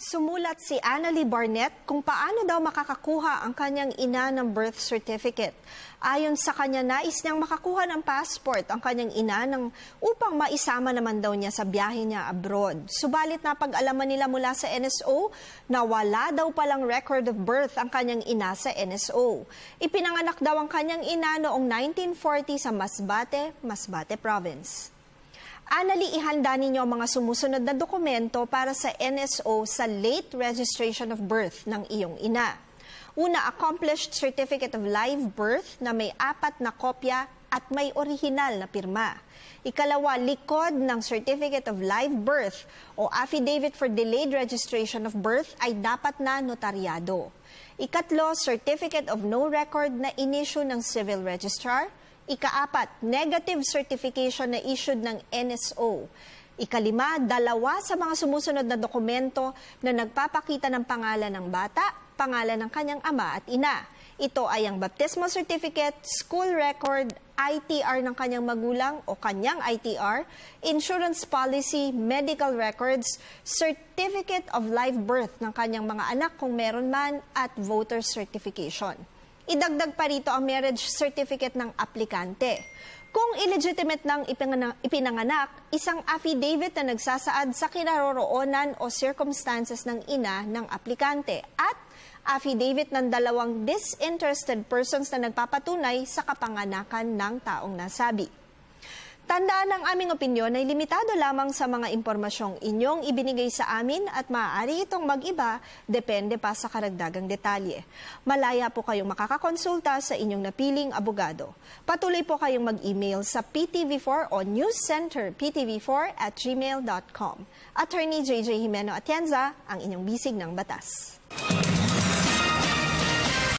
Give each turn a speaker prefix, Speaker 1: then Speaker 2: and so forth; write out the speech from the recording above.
Speaker 1: Sumulat si Annalie Barnett kung paano daw makakakuha ang kanyang ina ng birth certificate. Ayon sa kanya, nais niyang makakuha ng passport ang kanyang ina upang maisama naman daw niya sa biyahe niya abroad. Subalit napag-alaman nila mula sa NSO na wala daw palang record of birth ang kanyang ina sa NSO. Ipinanganak daw ang kanyang ina noong 1940 sa Masbate Province. Annalie, ihanda ninyo ang mga sumusunod na dokumento para sa NSO sa late registration of birth ng iyong ina. Una, accomplished certificate of live birth na may 4 na kopya at may orihinal na pirma. Ikalawa, likod ng certificate of live birth o affidavit for delayed registration of birth ay dapat na notaryado. Ikatlo, certificate of no record na inisyu ng civil registrar. Ika-4, negative certification na issued ng NSO. Ika-5, 2 sa mga sumusunod na dokumento na nagpapakita ng pangalan ng bata, pangalan ng kanyang ama at ina. Ito ay ang baptismal certificate, school record, ITR ng kanyang magulang o kanyang ITR, insurance policy, medical records, certificate of live birth ng kanyang mga anak kung meron man at voter certification. Idagdag pa rito ang marriage certificate ng aplikante. Kung illegitimate ng ipinanganak, isang affidavit na nagsasaad sa kinaroroonan o circumstances ng ina ng aplikante at affidavit ng 2 disinterested persons na nagpapatunay sa kapanganakan ng taong nasabi. Tandaan ang aming opinyon ay limitado lamang sa mga impormasyong inyong ibinigay sa amin at maaari itong mag-iba depende pa sa karagdagang detalye. Malaya po kayong makakakonsulta sa inyong napiling abogado. Patuloy po kayong mag-email sa PTV4 o newscenterptv4@gmail.com. Attorney JJ Jimeno Atienza, ang inyong bisig ng batas.